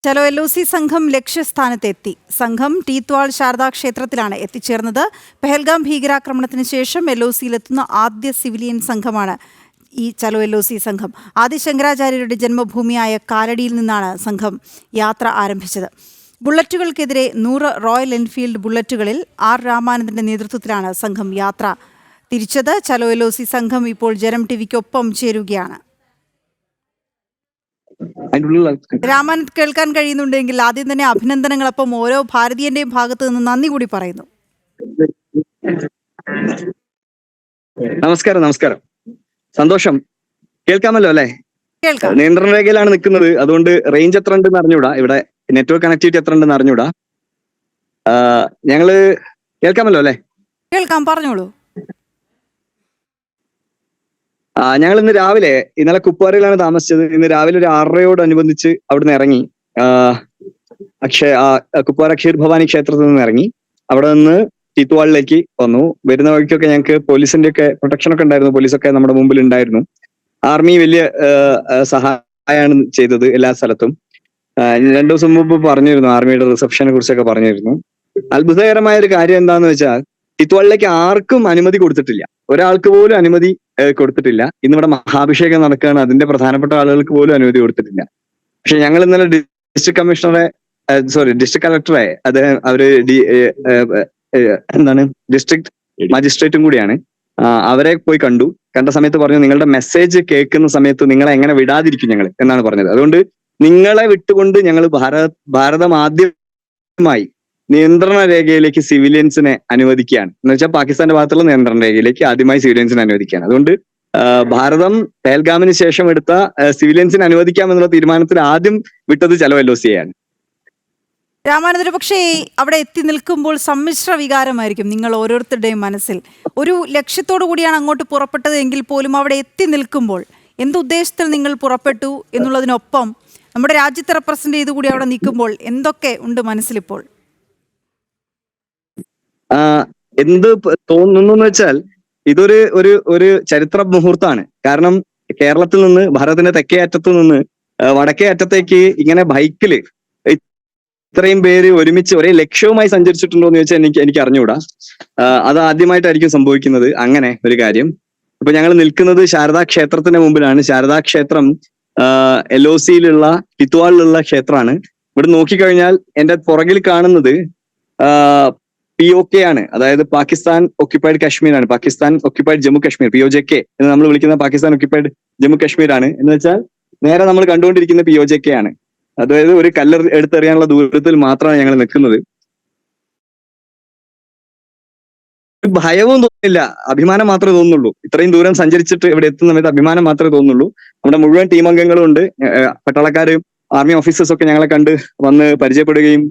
ചലോ LOC സംഘം ലക്ഷ്യസ്ഥാനത്തെത്തി. സംഘം ടീത്വാൾ ശാരദാ ക്ഷേത്രത്തിലാണ് എത്തിച്ചേർന്നത്. പെഹൽഗാം ഭീകരാക്രമണത്തിന് ശേഷം LOCയിലെത്തുന്ന ആദ്യ സിവിലിയൻ സംഘമാണ് ഈ ചലോ LOC സംഘം. ആദി ശങ്കരാചാര്യരുടെ ജന്മഭൂമിയായ കാലടിയിൽ നിന്നാണ് സംഘം യാത്ര ആരംഭിച്ചത്. ബുള്ളറ്റുകൾക്കെതിരെ 100 റോയൽ എൻഫീൽഡ് ബുള്ളറ്റുകളിൽ R രാമാനന്ദന്റെ നേതൃത്വത്തിലാണ് സംഘം യാത്ര തിരിച്ചത്. ചലോ LOC സംഘം ഇപ്പോൾ ജനം ടിവിക്കൊപ്പം ചേരുകയാണ്. രാമാനന്ദ് കേൾക്കാൻ കഴിയുന്നുണ്ടെങ്കിൽ ആദ്യം തന്നെ അഭിനന്ദനങ്ങൾ. അപ്പം ഓരോ ഭാരതീയന്റെയും ഭാഗത്ത് നിന്ന് നന്ദി കൂടി പറയുന്നു. നമസ്കാരം. സന്തോഷം. കേൾക്കാമല്ലോ അല്ലെ? കേൾക്കാം. നിയന്ത്രണ രേഖയിലാണ് നിൽക്കുന്നത്. അതുകൊണ്ട് റേഞ്ച് എത്ര ഉണ്ടെന്ന് അറിഞ്ഞൂടാ. ഇവിടെ നെറ്റ്വർക്ക് കണക്ടിവിറ്റി എത്ര ഉണ്ടെന്ന് അറിഞ്ഞൂടാ. ഞങ്ങള് കേൾക്കാമല്ലോ അല്ലെ? കേൾക്കാം, പറഞ്ഞോളൂ. ഞങ്ങൾ ഇന്ന് രാവിലെ, ഇന്നലെ കുപ്വാരയിലാണ് താമസിച്ചത്. ഇന്ന് രാവിലെ ഒരു 6:30യോടനുബന്ധിച്ച് അവിടുന്ന് ഇറങ്ങി. കുപ്വാര ക്ഷീർ ഭവാനി ക്ഷേത്രത്തിൽ നിന്ന് ഇറങ്ങി. അവിടെ നിന്ന് ടീത്വാളിലേക്ക് വന്നു. വരുന്ന വഴിക്കൊക്കെ ഞങ്ങൾക്ക് പോലീസിന്റെ ഒക്കെ പ്രൊട്ടക്ഷൻ ഒക്കെ ഉണ്ടായിരുന്നു. പോലീസൊക്കെ നമ്മുടെ മുമ്പിൽ ഉണ്ടായിരുന്നു. ആർമി വലിയ സഹായമാണ് ചെയ്തത് എല്ലാ സ്ഥലത്തും. 2 ദിവസം മുമ്പ് പറഞ്ഞിരുന്നു, ആർമിയുടെ റിസപ്ഷനെ കുറിച്ചൊക്കെ പറഞ്ഞിരുന്നു. അത്ഭുതകരമായ ഒരു കാര്യം എന്താന്ന് വെച്ചാൽ, ടീത്വാളിലേക്ക് ആർക്കും അനുമതി കൊടുത്തിട്ടില്ല. ഒരാൾക്ക് പോലും അനുമതി കൊടുത്തിട്ടില്ല. ഇന്നിവിടെ മഹാഭിഷേകം നടക്കുകയാണ്. അതിന്റെ പ്രധാനപ്പെട്ട ആളുകൾക്ക് പോലും അനുമതി കൊടുത്തിട്ടില്ല. പക്ഷെ ഞങ്ങൾ ഇന്നലെ ഡിസ്ട്രിക്ട് കളക്ടറെ, അവര് ഡിസ്ട്രിക്ട് മജിസ്ട്രേറ്റും കൂടിയാണ്, അവരെ പോയി കണ്ട സമയത്ത് പറഞ്ഞു, നിങ്ങളുടെ മെസ്സേജ് കേൾക്കുന്ന സമയത്ത് നിങ്ങളെ എങ്ങനെ വിടാതിരിക്കും ഞങ്ങൾ എന്നാണ് പറഞ്ഞത്. അതുകൊണ്ട് നിങ്ങളെ വിട്ടുകൊണ്ട് ഞങ്ങൾ ഭാരതം ആദ്യമായി നിയന്ത്രണ രേഖയിലേക്ക് സിവിലിയൻസിനെ അനുവദിക്കുകയാണ്. എന്ന് വെച്ചാൽ പാകിസ്ഥാന്റെ ഭാഗത്തുള്ള നിയന്ത്രണ രേഖയിലേക്ക് ആദ്യമായി സിവിലിയൻസിനെ അനുവദിക്കുകയാണ്. അതുകൊണ്ട് ഭാരതം പെഹൽഗാമിന് ശേഷം എടുത്ത സിവിലിയൻസിനെ അനുവദിക്കാമെന്നുള്ള തീരുമാനത്തിൽ ആദ്യം വിട്ടത് ചലോ LOCയാണ്. രാമാനന്ദന് പക്ഷേ അവിടെ എത്തി നിൽക്കുമ്പോൾ സമ്മിശ്ര വികാരമായിരിക്കും നിങ്ങൾ ഓരോരുത്തരുടെയും മനസ്സിൽ. ഒരു ലക്ഷ്യത്തോടു കൂടിയാണ് അങ്ങോട്ട് പുറപ്പെട്ടത് എങ്കിൽ പോലും അവിടെ എത്തി നിൽക്കുമ്പോൾ എന്തുദ്ദേശത്തിൽ നിങ്ങൾ പുറപ്പെട്ടു എന്നുള്ളതിനൊപ്പം നമ്മുടെ രാജ്യത്തെ റെപ്രസെന്റ് ചെയ്ത് കൂടി അവിടെ നിൽക്കുമ്പോൾ എന്തൊക്കെ ഉണ്ട് മനസ്സിലിപ്പോൾ? എന്ത് തോന്നുന്നു എന്ന് വെച്ചാൽ, ഇതൊരു ഒരു ഒരു ചരിത്ര മുഹൂർത്തമാണ്. കാരണം കേരളത്തിൽ നിന്ന്, ഭാരതത്തിന്റെ തെക്കേ അറ്റത്ത് നിന്ന് വടക്കേ അറ്റത്തേക്ക് ഇങ്ങനെ ബൈക്കില് ഇത്രയും പേര് ഒരുമിച്ച് ഒരേ ലക്ഷ്യവുമായി സഞ്ചരിച്ചിട്ടുണ്ടോ എന്ന് ചോദിച്ചാൽ എനിക്ക് അറിഞ്ഞുകൂടാ. അത് ആദ്യമായിട്ടായിരിക്കും സംഭവിക്കുന്നത് അങ്ങനെ ഒരു കാര്യം. ഇപ്പൊ ഞങ്ങൾ നിൽക്കുന്നത് ശാരദാ ക്ഷേത്രത്തിന്റെ മുമ്പിലാണ്. ശാരദാ ക്ഷേത്രം LOCയിലുള്ള ടീത്വാളിലുള്ള ക്ഷേത്രമാണ്. ഇവിടെ നോക്കിക്കഴിഞ്ഞാൽ എന്റെ പുറകിൽ കാണുന്നത് POK ആണ്, അതായത് പാകിസ്ഥാൻ ഒക്യുപ്പൈഡ് കാശ്മീരാണ്. പാകിസ്ഥാൻ ഒക്യുപ്പൈഡ് ജമ്മു കാശ്മീർ, POJK എന്ന് നമ്മൾ വിളിക്കുന്ന പാകിസ്ഥാൻ ഒക്യുപ്പൈഡ് ജമ്മു കാശ്മീർ ആണ്. എന്ന് വെച്ചാൽ നേരെ നമ്മൾ കണ്ടുകൊണ്ടിരിക്കുന്ന POJK ആണ്. അതായത് ഒരു കല്ല് എടുത്തെറിയാനുള്ള ദൂരത്തിൽ മാത്രമാണ് ഞങ്ങൾ നിൽക്കുന്നത്. ഭയവും തോന്നില്ല, അഭിമാനം മാത്രമേ തോന്നുള്ളൂ. ഇത്രയും ദൂരം സഞ്ചരിച്ചിട്ട് ഇവിടെ എത്തുന്ന സമയത്ത് അഭിമാനം മാത്രമേ തോന്നുള്ളൂ. നമ്മുടെ മുഴുവൻ ടീം അംഗങ്ങളും ഉണ്ട്. പട്ടാളക്കാരും ആർമി ഓഫീസേഴ്സും ഒക്കെ ഞങ്ങളെ കണ്ട് വന്ന് പരിചയപ്പെടുകയും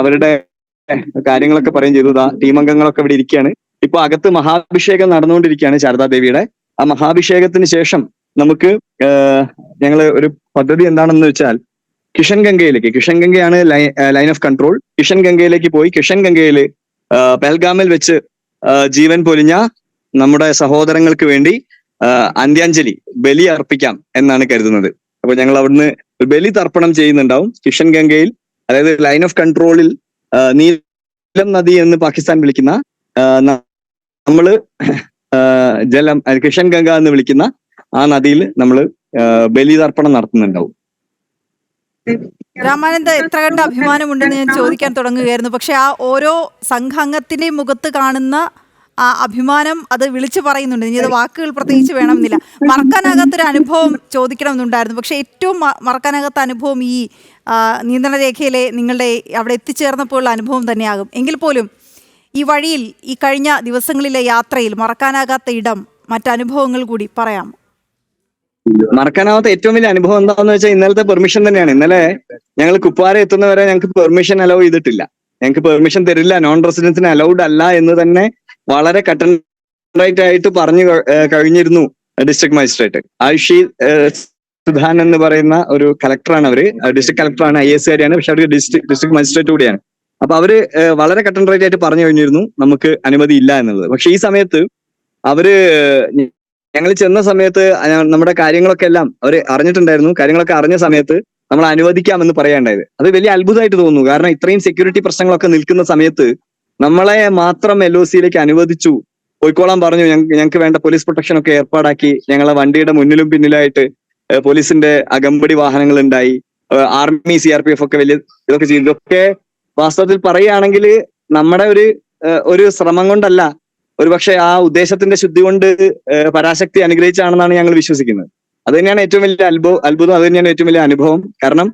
അവരുടെ കാര്യങ്ങളൊക്കെ പറയുകയും ചെയ്തു. ടീം അംഗങ്ങളൊക്കെ ഇവിടെ ഇരിക്കുകയാണ്. ഇപ്പൊ അകത്ത് മഹാഭിഷേകം നടന്നുകൊണ്ടിരിക്കുകയാണ് ശാരദാദേവിയുടെ. ആ മഹാഭിഷേകത്തിന് ശേഷം നമുക്ക് ഞങ്ങള് ഒരു പദ്ധതി എന്താണെന്ന് വെച്ചാൽ, കിഷൻ ഗംഗയാണ് ലൈൻ ഓഫ് കൺട്രോൾ. കിഷൻ ഗംഗയിലേക്ക് പോയി കിഷൻ ഗംഗയില് പെഹൽഗാമിൽ വെച്ച് ജീവൻ പൊലിഞ്ഞ നമ്മുടെ സഹോദരങ്ങൾക്ക് വേണ്ടി അന്ത്യാഞ്ജലി ബലി അർപ്പിക്കാം എന്നാണ് കരുതുന്നത്. അപ്പൊ ഞങ്ങൾ അവിടുന്ന് ബലി തർപ്പണം ചെയ്യുന്നുണ്ടാവും കിഷൻ ഗംഗയിൽ. അതായത് ലൈൻ ഓഫ് കൺട്രോളിൽ നീലം നദി എന്ന് പാകിസ്ഥാൻ വിളിക്കുന്ന, നമ്മള് കിഷൻ ഗംഗ എന്ന് വിളിക്കുന്ന ആ നദിയിൽ നമ്മൾ ബലിതർപ്പണം നടത്തുന്നുണ്ടാവും. രാമാനന്ദ്, എത്ര കണ്ട അഭിമാനമുണ്ടെന്ന് ഞാൻ ചോദിക്കാൻ തുടങ്ങുകയായിരുന്നു. പക്ഷെ ആ ഓരോ സംഘാംഗത്തിന്റെയും മുഖത്ത് കാണുന്ന ആ അഭിമാനം അത് വിളിച്ചു പറയുന്നുണ്ട്. ഇനി അത് വാക്കുകൾ പ്രത്യേകിച്ച് വേണമെന്നില്ല. മറക്കാനാകാത്തൊരു അനുഭവം ചോദിക്കണമെന്നുണ്ടായിരുന്നു. പക്ഷെ ഏറ്റവും മറക്കാനാകാത്ത അനുഭവം ഈ നിയന്ത്രണ രേഖയിലെ നിങ്ങളുടെ അവിടെ എത്തിച്ചേർന്നപ്പോഴുള്ള അനുഭവം തന്നെയാകും. എങ്കിൽ പോലും ഈ വഴിയിൽ, ഈ കഴിഞ്ഞ ദിവസങ്ങളിലെ യാത്രയിൽ മറക്കാനാകാത്ത ഇടം, മറ്റനുഭവങ്ങൾ കൂടി പറയാം. മറക്കാനാവാത്ത ഏറ്റവും വലിയ അനുഭവം എന്താണെന്ന് വെച്ചാൽ ഇന്നലത്തെ പെർമിഷൻ തന്നെയാണ്. ഇന്നലെ ഞങ്ങൾ കുപ്വാര എത്തുന്നവരെ ഞങ്ങൾക്ക് പെർമിഷൻ അലൗ ചെയ്തിട്ടില്ല. ഞങ്ങൾക്ക് പെർമിഷൻ തരില്ല, നോൺ റെസിഡൻസിന് അലൗഡ് അല്ല എന്ന് തന്നെ വളരെ കട്ട് ആൻഡ് റൈറ്റ് ആയിട്ട് പറഞ്ഞു കഴിഞ്ഞിരുന്നു ഡിസ്ട്രിക്ട് മജിസ്ട്രേറ്റ്. ആയുഷി സുധാൻ എന്ന് പറയുന്ന ഒരു കളക്ടറാണ്. അവര് ഡിസ്ട്രിക്ട് കളക്ടറാണ്, IAS കാരിയാണ്. പക്ഷെ അവര് ഡിസ്ട്രിക്ട് മജിസ്ട്രേറ്റ് കൂടിയാണ്. അപ്പൊ അവര് വളരെ കട്ട് ആൻഡ് റൈറ്റ് ആയിട്ട് പറഞ്ഞു കഴിഞ്ഞിരുന്നു നമുക്ക് അനുമതി ഇല്ല എന്നുള്ളത്. പക്ഷെ ഈ സമയത്ത് അവര്, ഞങ്ങൾ ചെന്ന സമയത്ത് നമ്മുടെ കാര്യങ്ങളൊക്കെ എല്ലാം അവർ അറിഞ്ഞിട്ടുണ്ടായിരുന്നു. കാര്യങ്ങളൊക്കെ അറിഞ്ഞ സമയത്ത് നമ്മൾ അനുവദിക്കാമെന്ന് പറയാണ്ടായത്. അത് വലിയ അത്ഭുതമായിട്ട് തോന്നുന്നു. കാരണം ഇത്രയും സെക്യൂരിറ്റി പ്രശ്നങ്ങളൊക്കെ നിൽക്കുന്ന സമയത്ത് നമ്മളെ മാത്രം LOCയിലേക്ക് അനുവദിച്ചു. പോയിക്കോളാൻ പറഞ്ഞു. ഞങ്ങൾക്ക് വേണ്ട പോലീസ് പ്രൊട്ടക്ഷൻ ഒക്കെ ഏർപ്പാടാക്കി. ഞങ്ങളെ വണ്ടിയുടെ മുന്നിലും പിന്നിലായിട്ട് പോലീസിന്റെ അകമ്പടി വാഹനങ്ങൾ ഉണ്ടായി. ആർമി CRPF ഒക്കെ വലിയ ഇതൊക്കെ ചെയ്തു. ഇതൊക്കെ വാസ്തവത്തിൽ പറയുകയാണെങ്കിൽ നമ്മുടെ ഒരു ശ്രമം കൊണ്ടല്ല, ഒരുപക്ഷെ ആ ഉദ്ദേശത്തിന്റെ ശുദ്ധി കൊണ്ട് പരാശക്തി അനുഗ്രഹിച്ചാണെന്നാണ് ഞങ്ങൾ വിശ്വസിക്കുന്നത്. അത് തന്നെയാണ് ഏറ്റവും വലിയ അത്ഭുതം. അത് തന്നെയാണ് ഏറ്റവും വലിയ അനുഭവം. കാരണം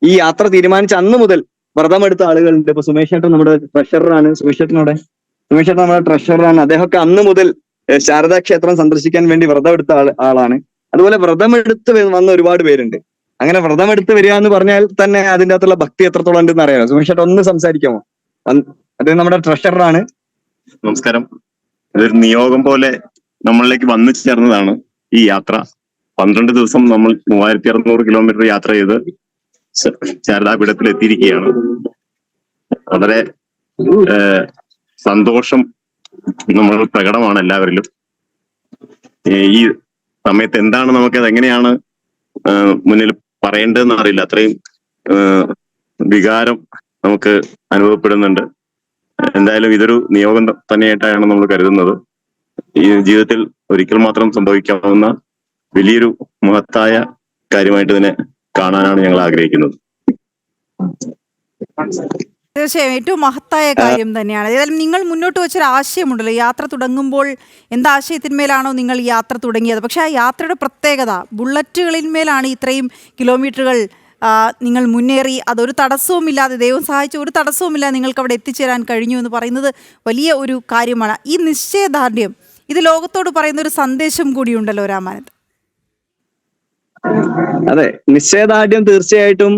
ഈ യാത്ര തീരുമാനിച്ച അന്ന് മുതൽ വ്രതമെടുത്ത ആളുകളുണ്ട്. ഇപ്പൊ സുമേഷ് ചേട്ടൻ നമ്മുടെ ട്രഷററാണ്. സുമേഷ് ചേട്ടൻ നമ്മുടെ ട്രഷററാണ്. അദ്ദേഹമൊക്കെ അന്ന് മുതൽ ശാരദാ ക്ഷേത്രം സന്ദർശിക്കാൻ വേണ്ടി വ്രതമെടുത്ത ആളാണ്. അതുപോലെ വ്രതമെടുത്ത് വന്ന ഒരുപാട് പേരുണ്ട്. അങ്ങനെ വ്രതമെടുത്ത് വരിക എന്ന് പറഞ്ഞാൽ തന്നെ അതിൻ്റെ അകത്തുള്ള ഭക്തി എത്രത്തോളം ഉണ്ടെന്ന് അറിയാമോ? സുമേഷ് ചേട്ടൻ ഒന്ന് സംസാരിക്കാമോ? അദ്ദേഹം നമ്മുടെ ട്രഷററാണ്. നമസ്കാരം. ഇതൊരു നിയോഗം പോലെ നമ്മളിലേക്ക് വന്നു ചേർന്നതാണ് ഈ യാത്ര. 12 ദിവസം നമ്മൾ 3600 കിലോമീറ്റർ യാത്ര ചെയ്ത് ശാരദാപീഠത്തിൽ എത്തിയിരിക്കുകയാണ്. വളരെ സന്തോഷം നമ്മൾ പ്രകടമാണ് എല്ലാവരിലും. ഈ സമയത്ത് എന്താണ് നമുക്കത് എങ്ങനെയാണ് മുന്നിൽ പറയേണ്ടതെന്ന് അറിയില്ല. അത്രയും വികാരം നമുക്ക് അനുഭവപ്പെടുന്നുണ്ട്. എന്തായാലും ഇതൊരു നിയോഗം തന്നെയായിട്ടാണ് നമ്മൾ കരുതുന്നത്. ഈ ജീവിതത്തിൽ ഒരിക്കൽ മാത്രം സംഭവിക്കാവുന്ന വലിയൊരു മഹത്തായ കാര്യമായിട്ട് ഇതിനെ കാണാനാണ് ഞങ്ങൾ ആഗ്രഹിക്കുന്നത്. തീർച്ചയായും ഏറ്റവും മഹത്തായ കാര്യം തന്നെയാണ്. ഏതായാലും നിങ്ങൾ മുന്നോട്ട് വെച്ചൊരു ആശയമുണ്ടല്ലോ, യാത്ര തുടങ്ങുമ്പോൾ എന്താശയത്തിന്മേലാണോ നിങ്ങൾ യാത്ര തുടങ്ങിയത്, പക്ഷെ ആ യാത്രയുടെ പ്രത്യേകത ബുള്ളറ്റുകളിന്മേലാണ് ഇത്രയും കിലോമീറ്ററുകൾ നിങ്ങൾ മുന്നേറി. അതൊരു തടസ്സവുമില്ലാതെ, ദൈവം സഹായിച്ച ഒരു തടസ്സവുമില്ലാതെ നിങ്ങൾക്ക് അവിടെ എത്തിച്ചേരാൻ കഴിഞ്ഞു എന്ന് പറയുന്നത് വലിയ ഒരു കാര്യമാണ്. ഈ നിശ്ചയദാർഢ്യം ഇത് ലോകത്തോട് പറയുന്ന ഒരു സന്ദേശം കൂടിയുണ്ടല്ലോ രാമാനന്ദ്. അതെ, നിശ്ചയദാർഢ്യം തീർച്ചയായിട്ടും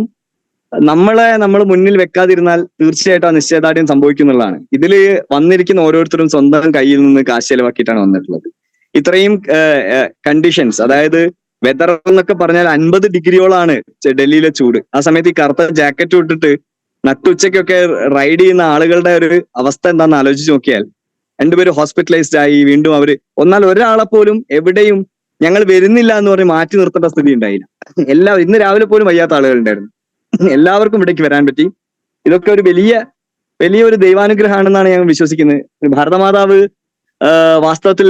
നമ്മൾ മുന്നിൽ വെക്കാതിരുന്നാൽ തീർച്ചയായിട്ടും ആ നിശ്ചയദാർഢ്യം സംഭവിക്കുന്നുള്ളതാണ്. ഇതിൽ വന്നിരിക്കുന്ന ഓരോരുത്തരും സ്വന്തം കയ്യിൽ നിന്ന് കാശ് ചെലവാക്കിയിട്ടാണ് വന്നിട്ടുള്ളത്. ഇത്രയും കണ്ടീഷൻസ്, അതായത് വെതർ എന്നൊക്കെ പറഞ്ഞാൽ 50 ഡിഗ്രിയോളാണ് ഡൽഹിയിലെ ചൂട്. ആ സമയത്ത് ഈ കറുത്ത ജാക്കറ്റ് ഇട്ടിട്ട് നട്ടുച്ചയ്ക്കൊക്കെ റൈഡ് ചെയ്യുന്ന ആളുകളുടെ ഒരു അവസ്ഥ എന്താണെന്ന് ആലോചിച്ച് നോക്കിയാൽ, രണ്ടുപേരും ഹോസ്പിറ്റലൈസ്ഡ് ആയി. വീണ്ടും ഒന്നാൽ ഒരാളെ പോലും എവിടെയും ഞങ്ങൾ വരുന്നില്ല എന്ന് പറഞ്ഞ് മാറ്റി നിർത്തേണ്ട സ്ഥിതി ഉണ്ടായില്ല. ഇന്ന് രാവിലെ പോലും വയ്യാത്ത ആളുകൾ ഉണ്ടായിരുന്നു. എല്ലാവർക്കും ഇവിടേക്ക് വരാൻ പറ്റി. ഇതൊക്കെ ഒരു വലിയ ഒരു ദൈവാനുഗ്രഹമാണെന്നാണ് ഞാൻ വിശ്വസിക്കുന്നത്. ഭാരതമാതാവ് വാസ്തവത്തിൽ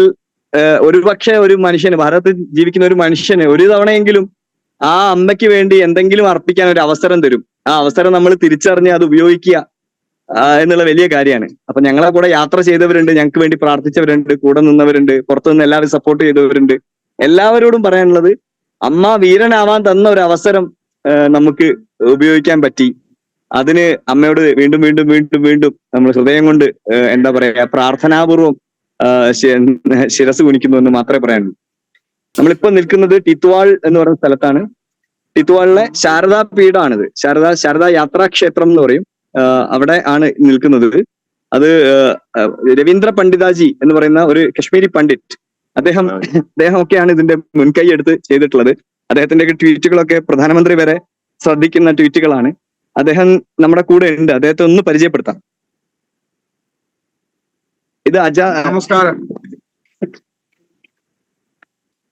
ഒരുപക്ഷെ ഒരു മനുഷ്യന്, ഭാരതത്തിൽ ജീവിക്കുന്ന ഒരു മനുഷ്യന് ഒരു തവണയെങ്കിലും ആ അമ്മയ്ക്ക് വേണ്ടി എന്തെങ്കിലും അർപ്പിക്കാൻ ഒരു അവസരം തരും. ആ അവസരം നമ്മൾ തിരിച്ചറിഞ്ഞ് അത് ഉപയോഗിക്കുക എന്നുള്ള വലിയ കാര്യമാണ്. അപ്പൊ ഞങ്ങളെ കൂടെ യാത്ര ചെയ്തവരുണ്ട്, ഞങ്ങൾക്ക് വേണ്ടി പ്രാർത്ഥിച്ചവരുണ്ട്, കൂടെ നിന്നവരുണ്ട്, പുറത്തുനിന്ന് എല്ലാവരും സപ്പോർട്ട് ചെയ്തവരുണ്ട്. എല്ലാവരോടും പറയാനുള്ളത്, അമ്മ വീരനാവാൻ തന്ന ഒരു അവസരം നമുക്ക് ഉപയോഗിക്കാൻ പറ്റി. അതിന് അമ്മയോട് വീണ്ടും വീണ്ടും വീണ്ടും വീണ്ടും നമ്മൾ ഹൃദയം കൊണ്ട് എന്താ പറയാ, പ്രാർത്ഥനാപൂർവം ശിരസ് കുനിക്കുന്നു എന്ന് മാത്രമേ പറയാനുള്ളൂ. നമ്മളിപ്പോ നിൽക്കുന്നത് ടിത്വാൾ എന്ന് പറയുന്ന സ്ഥലത്താണ്. ടിത്വാളിലെ ശാരദാ പീഠമാണിത്. ശാരദാ യാത്രാക്ഷേത്രം എന്ന് പറയും. അവിടെ ആണ് നിൽക്കുന്നത്. അത് രവീന്ദ്ര പണ്ഡിതാജി എന്ന് പറയുന്ന ഒരു കശ്മീരി പണ്ഡിറ്റ്, അദ്ദേഹമൊക്കെയാണ് ഇതിന്റെ മുൻകൈ എടുത്ത് ചെയ്തിട്ടുള്ളത്. അദ്ദേഹത്തിന്റെ ട്വീറ്റുകളൊക്കെ പ്രധാനമന്ത്രി വരെ ശ്രദ്ധിക്കുന്ന ട്വീറ്റുകളാണ്. അദ്ദേഹം നമ്മുടെ കൂടെ ഉണ്ട്. അദ്ദേഹത്തെ ഒന്ന് പരിചയപ്പെടുത്താം. ഇത്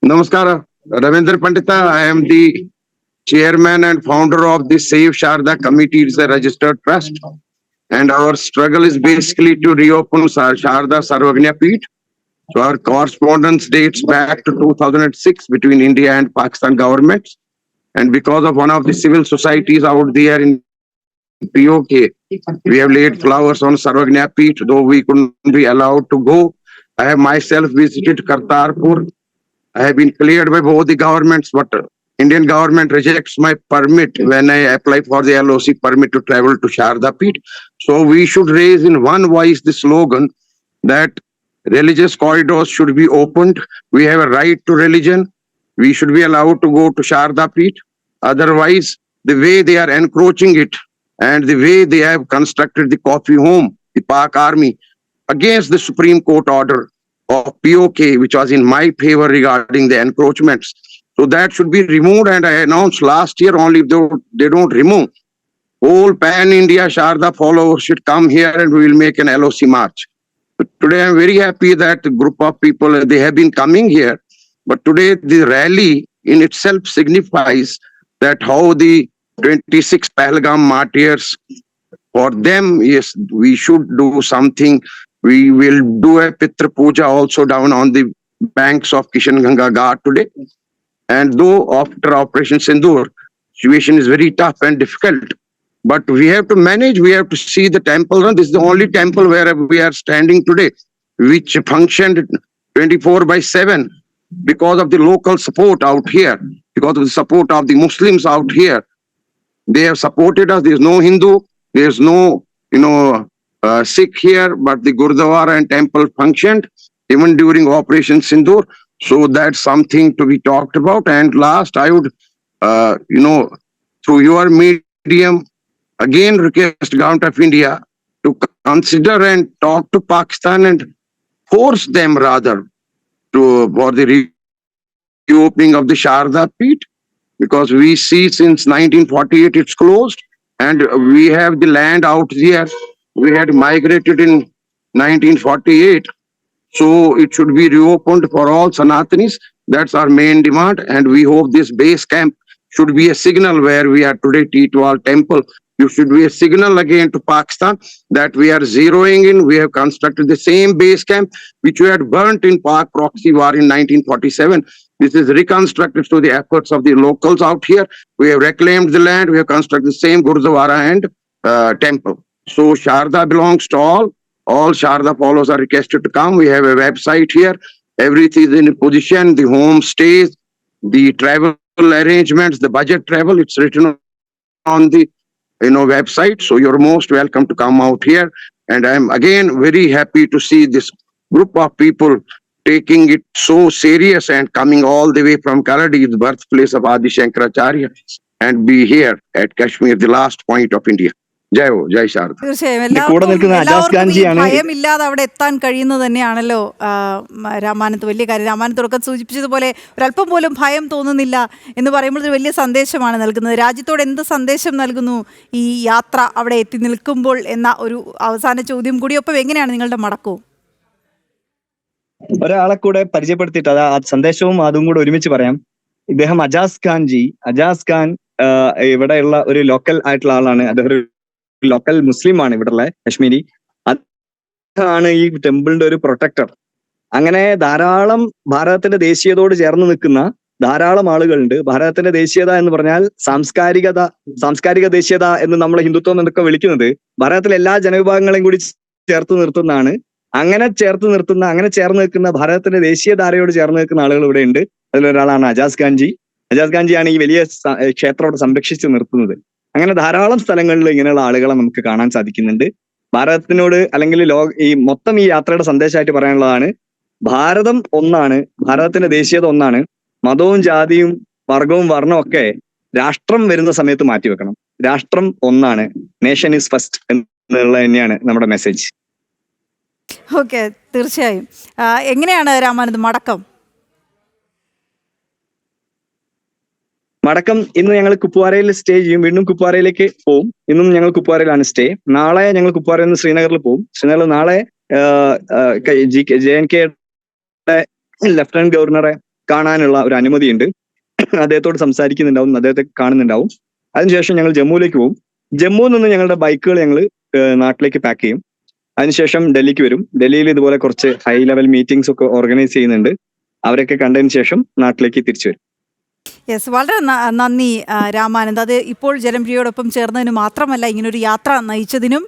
Namaskara. Ravindra Pandita, I am the chairman and founder of the Save Sharda Committee. It's a registered trust. And our struggle is basically to reopen Sharda Sarvagnya Peeth. So our correspondence dates back to 2006 between India and Pakistan governments. And because of one of the civil societies out there in POK, we have laid flowers on Sarvagnya Peeth, though we couldn't be allowed to go. I have myself visited Kartarpur. I have been cleared by both the governments, but Indian government rejects my permit when I apply for the LOC permit to travel to Sharda Peeth. So we should raise in one voice the slogan that religious corridors should be opened. We have a right to religion. We should be allowed to go to Sharda Peeth. Otherwise, the way they are encroaching it and the way they have constructed the coffee home, the Pak Army, against the Supreme Court order of POK, which was in my favor regarding the encroachments. So that should be removed, and I announced last year only if they don't remove, whole pan-India Sharda followers should come here and we will make an LOC march. But today I'm very happy that a group of people, they have been coming here, but today the rally in itself signifies that how the 26 Pahalgam martyrs. For them, yes, we should do something. We will do a Pitra Puja also down on the banks of Kishan Ganga Ghat today. And though after Operation Sindoor, situation is very tough and difficult, but we have to manage, we have to see the temple run. This is the only temple where we are standing today, which functioned 24/7 because of the local support out here, because of the support of the Muslims out here. They have supported us. There's no Hindu, there's no, Sikh here, but the Gurdwara and temple functioned even during Operation Sindoor. So that's something to be talked about. And last, I would, through your medium, again request Government of India to consider and talk to Pakistan and force them rather for the reopening of the Sharda Peeth, because we see since 1948 it's closed and we have the land out there. We had migrated in 1948. So it should be reopened for all Sanatanis. That's our main demand. And we hope this base camp should be a signal where we are today, Titwal Temple. You should be a signal again to Pakistan that we are zeroing in. We have constructed the same base camp which we had burnt in Pak proxy war in 1947. This is reconstructed through the efforts of the locals out here. We have reclaimed the land. We have constructed the same Gurdwara and temple. So Sharda belongs to all. All Sharda followers are requested to come. We have a website here. Everything is in position. The home stays, the travel arrangements, the budget travel. It's written on the website. So you're most welcome to come out here. And I'm again very happy to see this group of people taking it so serious and coming all the way from Karadi, the birthplace of Adi Shankaracharya, and be here at Kashmir, the last point of India. Jai Ho, Jai Sharda. തീർച്ചയായും കൂടെ നിൽക്കുന്ന അജാസ് എല്ലാവർക്കും ഈ ഖാൻജിയാണ്. ഭയമില്ലാതെ അവിടെ എത്താൻ കഴിയുന്നത് തന്നെയാണല്ലോ രാമാനത്ത് വലിയ കാര്യം. രാമാനത്തോടൊക്കെ സൂചിപ്പിച്ചതുപോലെ ഒരല്പം പോലും ഭയം തോന്നുന്നില്ല എന്ന് പറയുമ്പോൾ ഒരു വലിയ സന്ദേശമാണ് നൽകുന്നത്. രാജ്യത്തോട് എന്ത് സന്ദേശം നൽകുന്നു ഈ യാത്ര അവിടെ എത്തി നിൽക്കുമ്പോൾ എന്ന ഒരു അവസാന ചോദ്യം കൂടി. ഒപ്പം എങ്ങനെയാണ് നിങ്ങളുടെ മടക്കവും? ഒരാളെ കൂടെ പരിചയപ്പെടുത്തിയിട്ട് അത് ആ സന്ദേശവും അതും കൂടെ ഒരുമിച്ച് പറയാം. ഇദ്ദേഹം അജാസ് ഖാൻ ഇവിടെയുള്ള ഒരു ലോക്കൽ ആയിട്ടുള്ള ആളാണ്. അദ്ദേഹം ഒരു ലോക്കൽ മുസ്ലിം ആണ്, ഇവിടെയുള്ള കശ്മീരി. ആണ് ഈ ടെമ്പിളിന്റെ ഒരു പ്രൊട്ടക്ടർ. അങ്ങനെ ധാരാളം ഭാരതത്തിന്റെ ദേശീയതയോട് ചേർന്ന് നിൽക്കുന്ന ധാരാളം ആളുകളുണ്ട്. ഭാരതത്തിന്റെ ദേശീയത എന്ന് പറഞ്ഞാൽ സാംസ്കാരിക ദേശീയത എന്ന് നമ്മൾ ഹിന്ദുത്വം എന്നൊക്കെ വിളിക്കുന്നത് ഭാരതത്തിലെ എല്ലാ ജനവിഭാഗങ്ങളെയും കൂടി ചേർത്ത് നിർത്തുന്നതാണ്. അങ്ങനെ ചേർന്ന് നിൽക്കുന്ന ഭാരതത്തിന്റെ ദേശീയധാരയോട് ചേർന്ന് നിൽക്കുന്ന ആളുകൾ ഇവിടെ ഉണ്ട്. അതിലൊരാളാണ് അജാസ് ഖാൻജിയാണ് ഈ വലിയ ക്ഷേത്രം അവിടെ സംരക്ഷിച്ച് നിർത്തുന്നത്. അങ്ങനെ ധാരാളം സ്ഥലങ്ങളിൽ ഇങ്ങനെയുള്ള ആളുകളെ നമുക്ക് കാണാൻ സാധിക്കുന്നുണ്ട്. ഭാരതത്തിനോട് അല്ലെങ്കിൽ ഈ മൊത്തം ഈ യാത്രയുടെ സന്ദേശമായിട്ട് പറയാനുള്ളതാണ്, ഭാരതം ഒന്നാണ്, ഭാരതത്തിന്റെ ദേശീയത ഒന്നാണ്. മതവും ജാതിയും വർഗവും വർണ്ണവും ഒക്കെ രാഷ്ട്രം വരുന്ന സമയത്ത് മാറ്റിവെക്കണം. രാഷ്ട്രം ഒന്നാണ്, നേഷൻ ഈസ് ഫസ്റ്റ് എന്നുള്ളത് തന്നെയാണ് നമ്മുടെ മെസ്സേജ്. ഓക്കെ, തീർച്ചയായും. എങ്ങനെയാണ് രാമാനന്ദ് മടക്കം? ഇന്ന് ഞങ്ങൾ കുപ്വാരയിൽ സ്റ്റേ ചെയ്യും. വീണ്ടും കുപ്വാരയിലേക്ക് പോവും. ഇന്നും ഞങ്ങൾ കുപ്വാരയിലാണ് സ്റ്റേ. നാളെ ഞങ്ങൾ കുപ്വാരയിൽ നിന്ന് ശ്രീനഗറിൽ പോവും. ശ്രീനഗറിൽ നാളെ JNKയുടെ ലഫ്റ്റനന്റ് ഗവർണറെ കാണാനുള്ള ഒരു അനുമതിയുണ്ട്. അദ്ദേഹത്തോട് സംസാരിക്കുന്നുണ്ടാവും, അദ്ദേഹത്തെ കാണുന്നുണ്ടാവും. അതിനുശേഷം ഞങ്ങൾ ജമ്മുവിലേക്ക് പോകും. ജമ്മുവിൽ നിന്ന് ഞങ്ങളുടെ ബൈക്കുകൾ ഞങ്ങൾ നാട്ടിലേക്ക് പാക്ക് ചെയ്യും. അതിനുശേഷം ഡൽഹിക്ക് വരും. ഡൽഹിയിൽ ഇതുപോലെ കുറച്ച് ഹൈ ലെവൽ മീറ്റിംഗ്സ് ഒക്കെ ഓർഗനൈസ് ചെയ്യുന്നുണ്ട്. അവരൊക്കെ കണ്ടതിന് ശേഷം നാട്ടിലേക്ക് തിരിച്ചു വരും. യെസ്, വളരെ നന്ദി രാമാനന്ദ്. അത് ഇപ്പോൾ ജനപ്രിയയോടൊപ്പം ചേർന്നതിന് മാത്രമല്ല, ഇങ്ങനൊരു യാത്ര നയിച്ചതിനും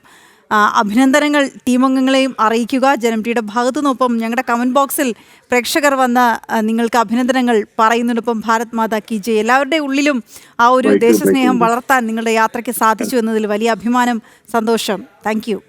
അഭിനന്ദനങ്ങൾ ടീമംഗങ്ങളെയും അറിയിക്കുക. ജനപ്രിയയുടെ ഭാഗത്തുനിന്നൊപ്പം ഞങ്ങളുടെ കമൻറ്റ് ബോക്സിൽ പ്രേക്ഷകർ വന്ന് നിങ്ങൾക്ക് അഭിനന്ദനങ്ങൾ പറയുന്നതിനൊപ്പം ഭാരത് മാതാ കി ജയ്. എല്ലാവരുടെ ഉള്ളിലും ആ ഒരു ദേശസ്നേഹം വളർത്താൻ നിങ്ങളുടെ യാത്രയ്ക്ക് സാധിച്ചു എന്നതിൽ വലിയ അഭിമാനം, സന്തോഷം. Thank you.